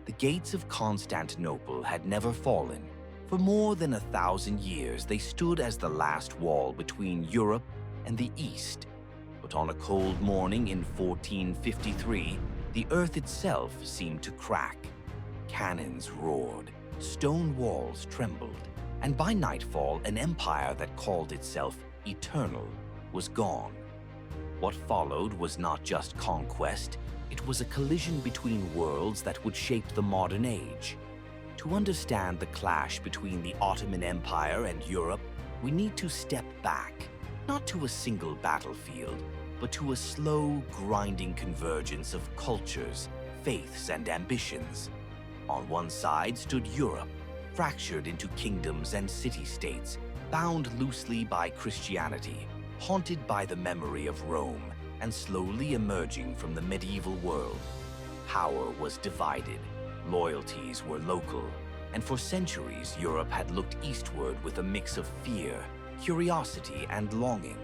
The gates of Constantinople had never fallen. For more than 1,000 years, they stood as the last wall between Europe and the East. But on a cold morning in 1453, the earth itself seemed to crack. Cannons roared, stone walls trembled, and by nightfall, an empire that called itself eternal was gone. What followed was not just conquest, it was a collision between worlds that would shape the modern age. To understand the clash between the Ottoman Empire and Europe, we need to step back, not to a single battlefield, but to a slow, grinding convergence of cultures, faiths, and ambitions. On one side stood Europe, fractured into kingdoms and city-states, bound loosely by Christianity, haunted by the memory of Rome, and slowly emerging from the medieval world. Power was divided, loyalties were local, and for centuries Europe had looked eastward with a mix of fear, curiosity, and longing.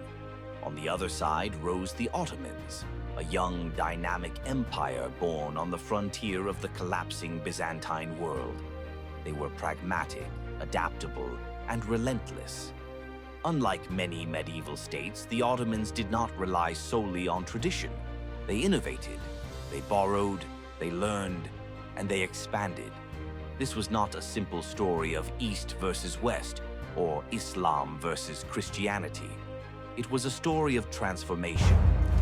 On the other side rose the Ottomans, a young, dynamic empire born on the frontier of the collapsing Byzantine world. They were pragmatic, adaptable, and relentless. Unlike many medieval states, the Ottomans did not rely solely on tradition. They innovated, they borrowed, they learned, and they expanded. This was not a simple story of East versus West, or Islam versus Christianity. It was a story of transformation,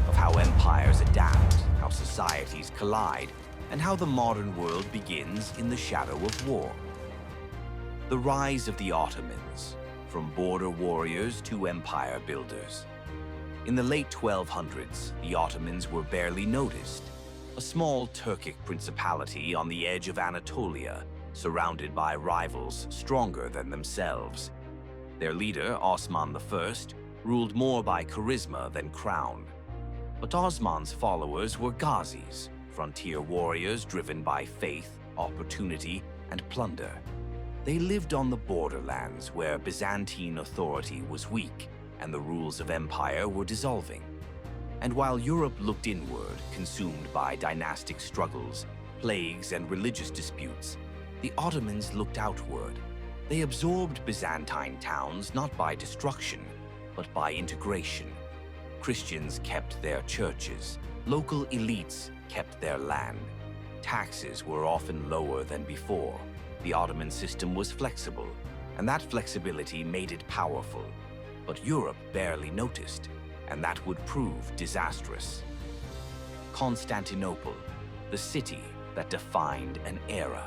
of how empires adapt, how societies collide, and how the modern world begins in the shadow of war. The rise of the Ottomans, from border warriors to empire builders. In the late 1200s, the Ottomans were barely noticed, a small Turkic principality on the edge of Anatolia, surrounded by rivals stronger than themselves. Their leader, Osman I, ruled more by charisma than crown. But Osman's followers were Ghazis, frontier warriors driven by faith, opportunity, and plunder. They lived on the borderlands where Byzantine authority was weak and the rules of empire were dissolving. And while Europe looked inward, consumed by dynastic struggles, plagues, and religious disputes, the Ottomans looked outward. They absorbed Byzantine towns not by destruction, but by integration. Christians kept their churches, local elites kept their land. Taxes were often lower than before. The Ottoman system was flexible, and that flexibility made it powerful. But Europe barely noticed, and that would prove disastrous. Constantinople, the city that defined an era.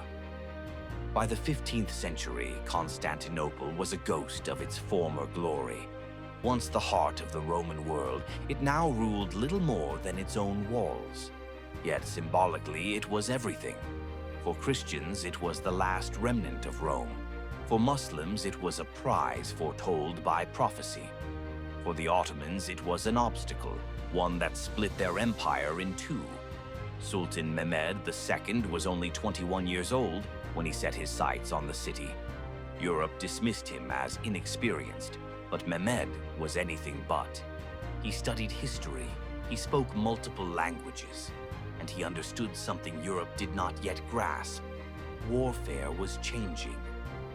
By the 15th century, Constantinople was a ghost of its former glory. Once the heart of the Roman world, it now ruled little more than its own walls. Yet symbolically, it was everything. For Christians, it was the last remnant of Rome. For Muslims, it was a prize foretold by prophecy. For the Ottomans, it was an obstacle, one that split their empire in two. Sultan Mehmed II was only 21 years old when he set his sights on the city. Europe dismissed him as inexperienced, but Mehmed was anything but. He studied history, he spoke multiple languages, and he understood something Europe did not yet grasp. Warfare was changing.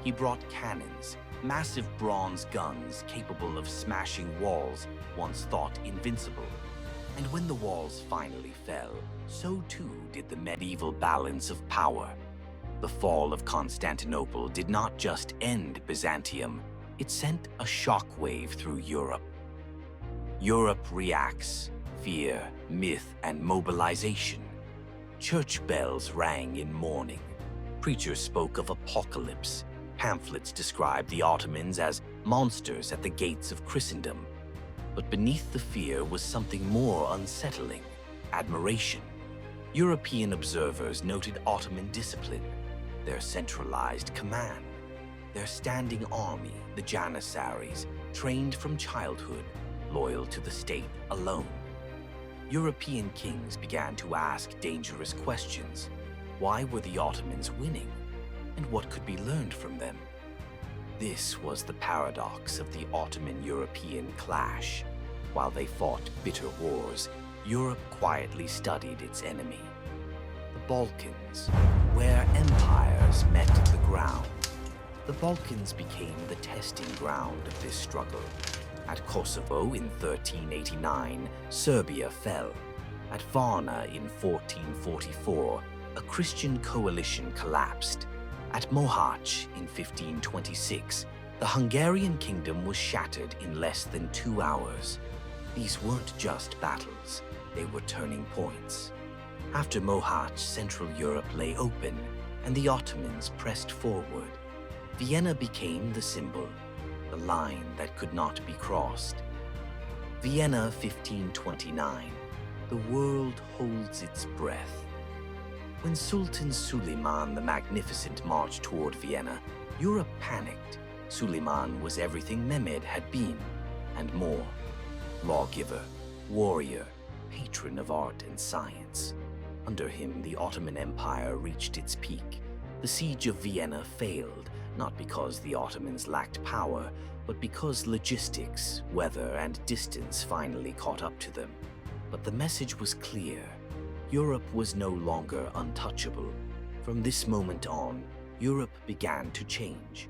He brought cannons, massive bronze guns capable of smashing walls once thought invincible. And when the walls finally fell, so too did the medieval balance of power. The fall of Constantinople did not just end Byzantium, it sent a shockwave through Europe. Europe reacts, fear, myth, and mobilization. Church bells rang in mourning. Preachers spoke of apocalypse. Pamphlets described the Ottomans as monsters at the gates of Christendom. But beneath the fear was something more unsettling: admiration. European observers noted Ottoman discipline, their centralized command, their standing army, the Janissaries, trained from childhood, loyal to the state alone. European kings began to ask dangerous questions. Why were the Ottomans winning? And what could be learned from them? This was the paradox of the Ottoman-European clash. While they fought bitter wars, Europe quietly studied its enemy. The Balkans, where empires met the ground. The Balkans became the testing ground of this struggle. At Kosovo in 1389, Serbia fell. At Varna in 1444, a Christian coalition collapsed. At Mohacs in 1526, the Hungarian kingdom was shattered in less than 2 hours. These weren't just battles, they were turning points. After Mohacs, Central Europe lay open, and the Ottomans pressed forward. Vienna became the symbol, the line that could not be crossed. Vienna 1529. The world holds its breath. When Sultan Suleiman the Magnificent marched toward Vienna, Europe panicked. Suleiman was everything Mehmed had been, and more. Lawgiver, warrior, patron of art and science. Under him, the Ottoman Empire reached its peak. The siege of Vienna failed, not because the Ottomans lacked power, but because logistics, weather, and distance finally caught up to them. But the message was clear. Europe was no longer untouchable. From this moment on, Europe began to change.